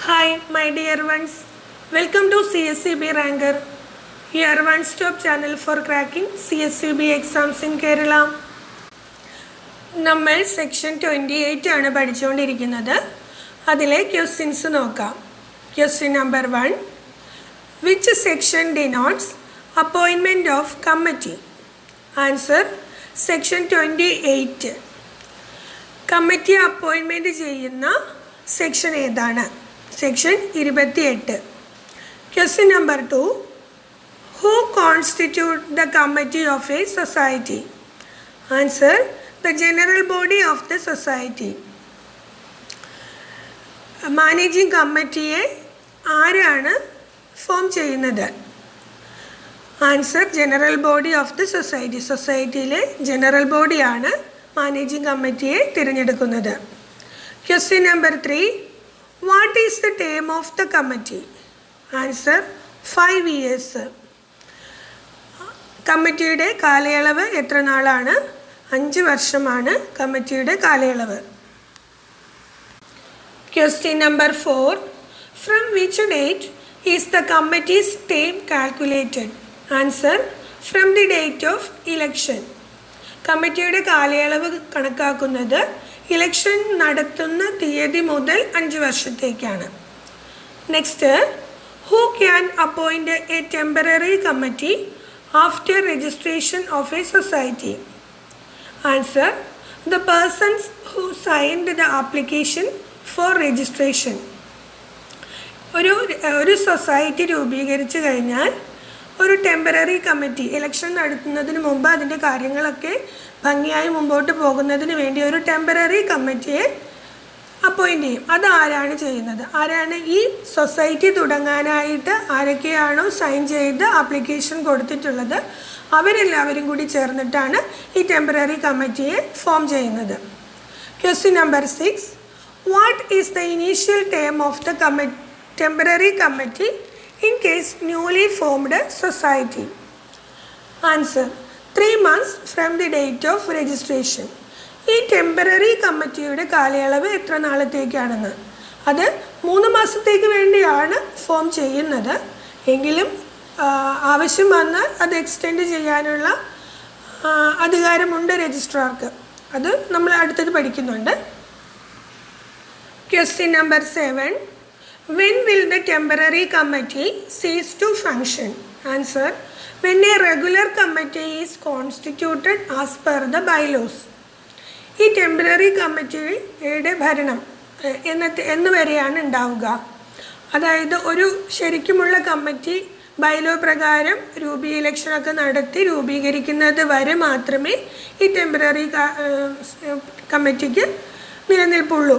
Hi, my dear ones. Welcome to CSCB Ranker, your one-stop channel for cracking CSCB exams in Kerala. നമ്മൾ section 28 ആണ് പഠിച്ചുകൊണ്ടിരിക്കുന്നത്. അതിലെ questions നോക്കാം. Question number 1. Which section denotes appointment of committee? Answer, section 28. Committee appointment ചെയ്യുന്ന section ഏതാണ്? Section 28. Question number 2. Who constitute the committee of a society? Answer, the general body of the society. Managing കമ്മിറ്റിയെ ആരാണ് form ചെയ്യുന്നത്? Answer, general body of the society. സൊസൈറ്റിയിലെ general ബോഡിയാണ് managing കമ്മിറ്റിയെ തിരഞ്ഞെടുക്കുന്നത്. Question number 3. What is the term of the committee? Answer, 5 years. കമ്മിറ്റിയുടെ കാലയളവ് എത്ര നാളാണ്? 5 വർഷമാണ് കമ്മിറ്റിയുടെ കാലയളവ്. Question number 4. From which date is the committees term calculated? Answer, from the date of election. കമ്മിറ്റിയുടെ കാലയളവ് കണക്കാക്കുന്നത് ഇലക്ഷൻ നടത്തുന്ന തീയതി മുതൽ 5 വർഷത്തേക്കാണ്. Next, who can appoint a temporary committee after registration of a society? Answer, the persons who signed the application for registration. ഒരു society രൂപീകരിച്ചു കഴിഞ്ഞാൽ ഒരു ടെമ്പററി കമ്മിറ്റി ഇലക്ഷൻ നടത്തുന്നതിന് മുമ്പ് അതിൻ്റെ കാര്യങ്ങളൊക്കെ ഭംഗിയായി മുമ്പോട്ട് പോകുന്നതിന് വേണ്ടി ഒരു ടെമ്പററി കമ്മിറ്റിയെ അപ്പോയിൻ്റ് ചെയ്യും. അതാരാണ് ചെയ്യുന്നത്? ആരാണ് ഈ സൊസൈറ്റി തുടങ്ങാനായിട്ട് ആരൊക്കെയാണോ സൈൻ ചെയ്ത് ആപ്ലിക്കേഷൻ കൊടുത്തിട്ടുള്ളത് അവരെല്ലാവരും കൂടി ചേർന്നിട്ടാണ് ഈ ടെമ്പററി കമ്മിറ്റിയെ ഫോം ചെയ്യുന്നത്. Question number 6. What is the initial term of the temporary committee in case newly formed society? Answer, 3 months from the date of registration. ഈ ടെമ്പററി കമ്മിറ്റിയുടെ കാലയളവ് എത്ര നാളത്തേക്കാണെന്ന്? അത് 3 മാസത്തേക്ക് വേണ്ടിയാണ് ഫോം ചെയ്യുന്നത്. എങ്കിലും ആവശ്യം വന്നാൽ അത് എക്സ്റ്റെൻഡ് ചെയ്യാനുള്ള അധികാരമുണ്ട് രജിസ്ട്രാർക്ക്. അത് നമ്മൾ അടുത്തത് പഠിക്കുന്നുണ്ട്. Question number 7. When will the temporary committee cease to function? Answer, when a regular committee is constituted as per the bylaws. ഈ ടെമ്പററി കമ്മിറ്റിയുടെ ഭരണം എന്ന് വരെയാണ് ഉണ്ടാവുക? അതായത് ഒരു ശരിക്കുമുള്ള കമ്മിറ്റി ബൈലോ പ്രകാരം ഇലക്ഷനൊക്കെ നടത്തി രൂപീകരിക്കുന്നത് വരെ മാത്രമേ ഈ ടെമ്പററി കമ്മിറ്റിക്ക് നിലനിൽപ്പുള്ളൂ.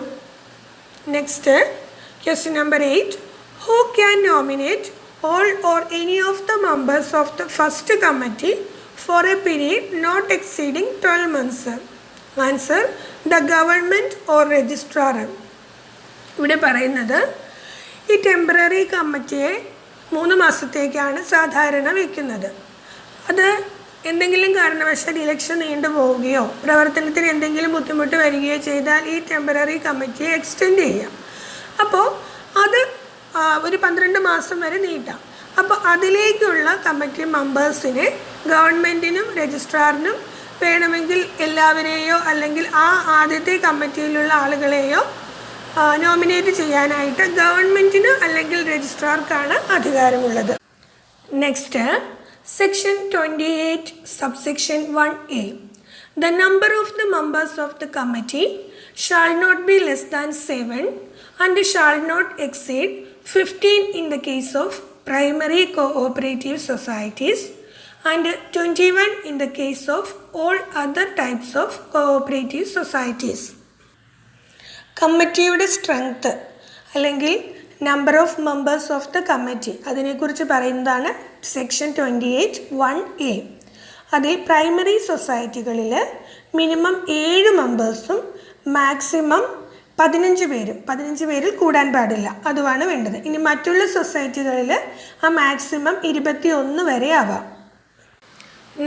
Next, question number 8. Who can nominate all or any of the members of the first committee for a period not exceeding 12 months? Answer, the government or registrar. ഇവിടെ പറയുന്നത് ഈ ടെമ്പററി കമ്മിറ്റിയെ 3 മാസത്തേക്കാണ് സാധാരണ വയ്ക്കുന്നത്. അത് എന്തെങ്കിലും കാരണവശാൽ ഇലക്ഷൻ നീണ്ടു പോവുകയോ പ്രവർത്തനത്തിന് എന്തെങ്കിലും ബുദ്ധിമുട്ട് വരികയോ ചെയ്താൽ ഈ ടെമ്പററി കമ്മിറ്റിയെ എക്സ്റ്റെൻഡ് ചെയ്യാം. അപ്പോൾ അത് ഒരു 12 മാസം വരെ നീട്ടാം. അപ്പോൾ അതിലേക്കുള്ള കമ്മിറ്റി മെമ്പേഴ്സിനെ ഗവൺമെൻറ്റിനും രജിസ്ട്രാറിനും വേണമെങ്കിൽ എല്ലാവരെയോ അല്ലെങ്കിൽ ആ ആദ്യത്തെ കമ്മിറ്റിയിലുള്ള ആളുകളെയോ നോമിനേറ്റ് ചെയ്യാനായിട്ട് ഗവൺമെൻറ്റിന് അല്ലെങ്കിൽ രജിസ്ട്രാർക്കാണ് അധികാരമുള്ളത്. Next, section 28 subsection 1A. The number of the members of the committee shall not be less than 7 and shall not exceed 15 in the case of primary cooperative societies and 21 in the case of all other types of cooperative societies. കമ്മിറ്റിയുടെ strength അല്ലെങ്കിൽ number of members of the committee അതിനെക്കുറിച്ച് പറയുന്നതാണ് section 28 1A. അതിൽ primary സൊസൈറ്റികളിൽ minimum 7 മെമ്പേഴ്സും maximum 15 പേരും 15 പേരിൽ കൂടാൻ പാടില്ല, അതുമാണ് വേണ്ടത്. ഇനി മറ്റുള്ള സൊസൈറ്റികളിൽ ആ മാക്സിമം 21 വരെ ആവാം.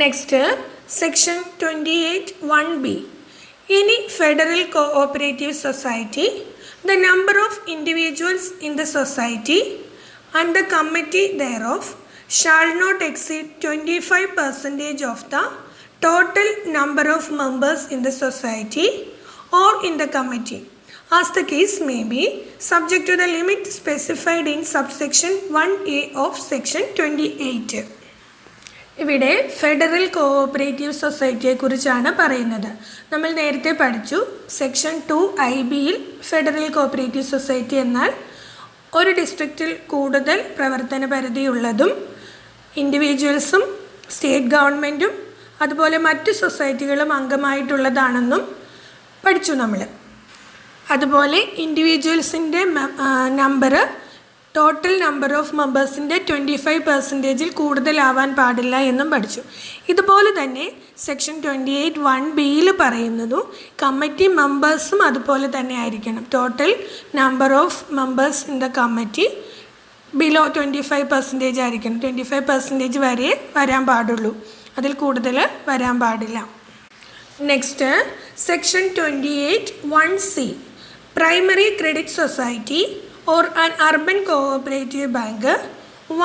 Next, section 28 1B. Any federal cooperative society, the number of individuals individuals in the society and the committee thereof shall not exceed 25% of the total number of members in the society or in the committee, as the case may be, subject to the limit specified in subsection 1A of section 28. ഇവിടെ federal cooperative സൊസൈറ്റിയെക്കുറിച്ചാണ് പറയുന്നത്. നമ്മൾ നേരത്തെ പഠിച്ചു section 2IBയിൽ federal cooperative society എന്നാൽ ഒരു ഡിസ്ട്രിക്റ്റിൽ കൂടുതൽ പ്രവർത്തന പരിധിയുള്ളതും ഇൻഡിവിജ്വൽസും സ്റ്റേറ്റ് ഗവൺമെൻറ്റും അതുപോലെ മറ്റ് സൊസൈറ്റികളും അംഗമായിട്ടുള്ളതാണെന്നും പഠിച്ചു നമ്മൾ. അതുപോലെ ഇൻഡിവിജ്വൽസിൻ്റെ നമ്പർ ടോട്ടൽ നമ്പർ ഓഫ് മെമ്പേഴ്സിൻ്റെ 25%-ൽ കൂടുതലാവാൻ പാടില്ല എന്നും പഠിച്ചു. ഇതുപോലെ തന്നെ സെക്ഷൻ 28(1)(b'യിൽ പറയുന്നതും കമ്മിറ്റി മെമ്പേഴ്സും അതുപോലെ തന്നെ ആയിരിക്കണം. Total number of members in the committee below 25% ആയിരിക്കണം. 25% വരെ വരാൻ പാടുള്ളൂ, അതിൽ കൂടുതൽ വരാൻ പാടില്ല. Next section 28(1)(c) primary credit society or an urban cooperative bank,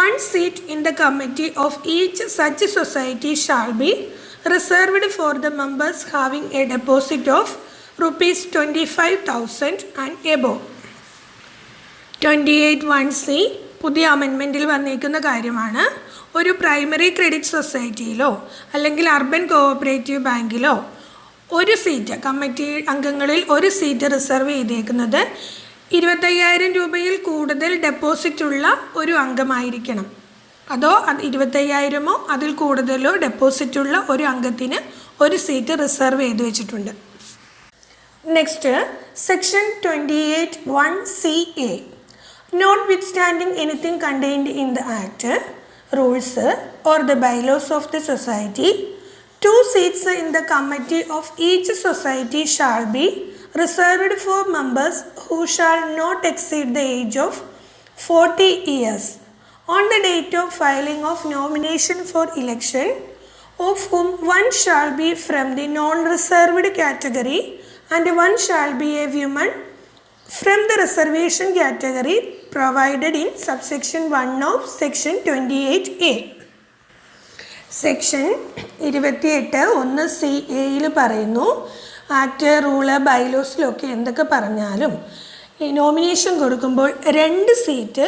one seat in the committee of each such society shall be reserved for the members having a deposit of rupees 25,000 and above. 28(1)(c) പുതിയ അമെൻമെൻറ്റിൽ വന്നിരിക്കുന്ന കാര്യമാണ്. ഒരു primary credit സൊസൈറ്റിയിലോ അല്ലെങ്കിൽ urban cooperative ബാങ്കിലോ ഒരു seat, committee അംഗങ്ങളിൽ ഒരു seat reserve ചെയ്തേക്കുന്നത് 25,000 രൂപയിൽ കൂടുതൽ ഡെപ്പോസിറ്റ് ഉള്ള ഒരു അംഗമായിരിക്കണം. അതോ 25,000-ഓ അതിൽ കൂടുതലോ ഡെപ്പോസിറ്റ് ഉള്ള ഒരു അംഗത്തിന് ഒരു സീറ്റ് റിസർവ് ചെയ്ത് വെച്ചിട്ടുണ്ട്. Next section 28(1)(ca) not വിത്ത്സ്റ്റാൻഡിങ് anything contained in the act, rules or the bylaws of the society, 2 seats in the committee of each society shall be reserved for members who shall not exceed the age of 40 years on the date of filing of nomination for election, of whom one shall be from the non-reserved category and one shall be a woman from the reservation category provided in subsection 1 of section 28A. Section 28(1)(c)(a)യിൽ പറയുന്നു, act, rule, ബൈലോസിലൊക്കെ എന്തൊക്കെ പറഞ്ഞാലും ഈ nomination കൊടുക്കുമ്പോൾ 2 seat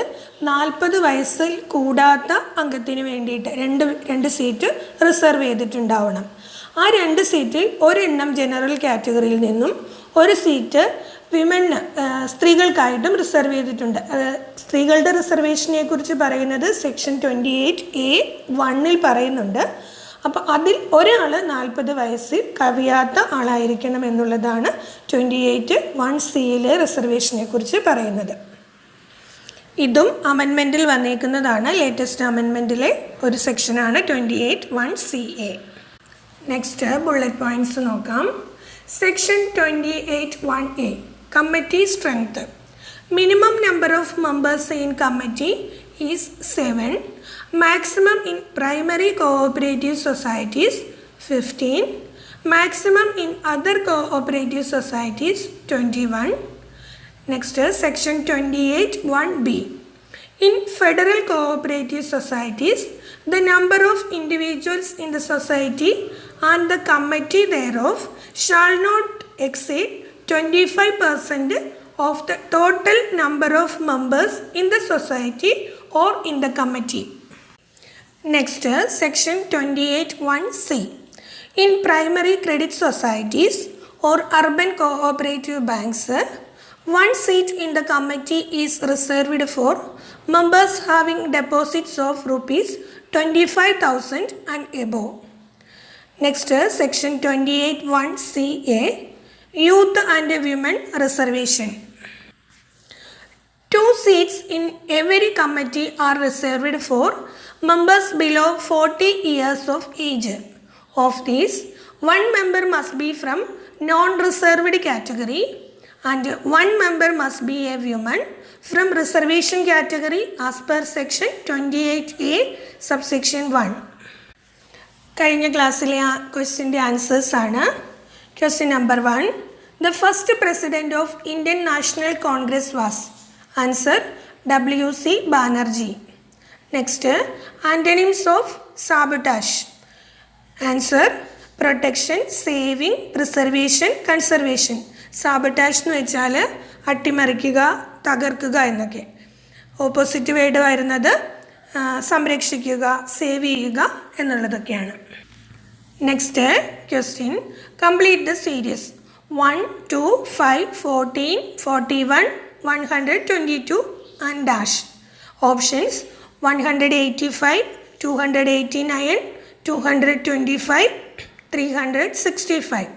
40 വയസ്സിൽ കൂടാത്ത അംഗത്തിന് വേണ്ടിയിട്ട് 2 seat reserve ചെയ്തിട്ടുണ്ടാവണം. ആ 2 സീറ്റിൽ ഒരെണ്ണം ജനറൽ കാറ്റഗറിയിൽ നിന്നും ഒരു സീറ്റ് വിമന് സ്ത്രീകൾക്കായിട്ടും റിസർവ് ചെയ്തിട്ടുണ്ട്. സ്ത്രീകളുടെ റിസർവേഷനെ കുറിച്ച് പറയുന്നത് സെക്ഷൻ 28(a)(1)ൽ പറയുന്നുണ്ട്. അപ്പോൾ അതിൽ ഒരാൾ 40 വയസ്സിൽ കവിയാത്ത ആളായിരിക്കണം എന്നുള്ളതാണ് 28(1)(c)യിലെ റിസർവേഷനെ കുറിച്ച് പറയുന്നത്. ഇതും അമെൻമെൻറ്റിൽ വന്നേക്കുന്നതാണ്. ലേറ്റസ്റ്റ് അമെൻമെൻറ്റിലെ ഒരു സെക്ഷനാണ് 28(1)(ca). നെക്സ്റ്റ് ബുള്ളറ്റ് പോയിൻറ്റ്സ് നോക്കാം. Section 28(1)(a) committee strength. Minimum number of members in committee is 7. Maximum in primary cooperative societies 15. Maximum in other cooperative societies 21. Next section 28(1)(b). In federal cooperative societies, the number of individuals in the society and the committee thereof shall not exceed 25% of the total number of members in the society or in the committee. Next, section 28(1)(c). In primary credit societies or urban cooperative banks, 1 seat in the committee is reserved for members having deposits of rupees 25,000 and above. Next, section 28(1)(c)(a) Youth and Women Reservation. 2 seats in every committee are reserved for members below 40 years of age. Of these, 1 member must be from non-reserved category and 1 member must be a woman from reservation category as per section 28A subsection 1. കഴിഞ്ഞ ക്ലാസ്സിലെ ക്വസ്റ്റ്യൻ്റെ answers ആണ്. Question number 1. The first president of Indian National Congress was. Answer W.C. Banerjee. Next, antonyms of sabotage. Answer protection, saving, preservation, conservation. Sabotage എന്ന് വെച്ചാൽ അട്ടിമറിക്കുക, തകർക്കുക എന്നൊക്കെ. Opposite word വരുന്നത് സംരക്ഷിക്കുക, save ചെയ്യുക എന്നുള്ളതൊക്കെയാണ്. Next question, complete the series 1, 2, 5, 14, 41, 122 and dash. Options 185, 289, 225, 365.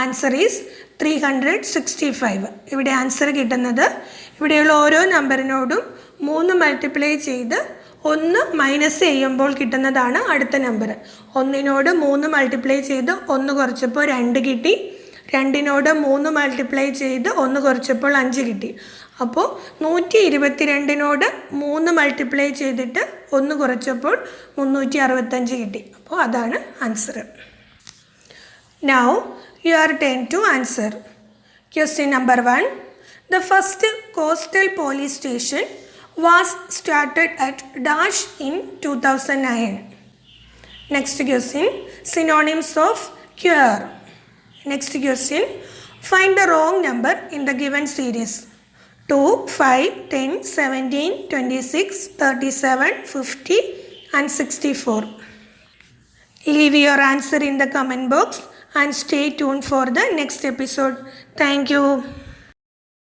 Answer is 365. ഇവിടെ answer കിട്ടുന്നത് ഇവിടെയുള്ള ഓരോ നമ്പറിനോടും 3 മൾട്ടിപ്ലൈ ചെയ്ത് 1 മൈനസ് ചെയ്യുമ്പോൾ കിട്ടുന്നതാണ് അടുത്ത നമ്പർ. 1നോട് 3 മൾട്ടിപ്ലൈ ചെയ്ത് 1 കുറച്ചപ്പോൾ 2 കിട്ടി. 2നോട് 3 മൾട്ടിപ്ലൈ ചെയ്ത് 1 കുറച്ചപ്പോൾ 5 കിട്ടി. അപ്പോൾ 122നോട് 3 മൾട്ടിപ്ലൈ ചെയ്തിട്ട് 1 കുറച്ചപ്പോൾ 365 കിട്ടി. അപ്പോൾ അതാണ് answer. Now your turn to answer. Question number 1. The first coastal police station was started at dash in 2009. Next question, synonyms of cure. Next question, find the wrong number in the given series. 2, 5, 10, 17, 26, 37, 50 and 64. Leave your answer in the comment box and stay tuned for the next episode. Thank you.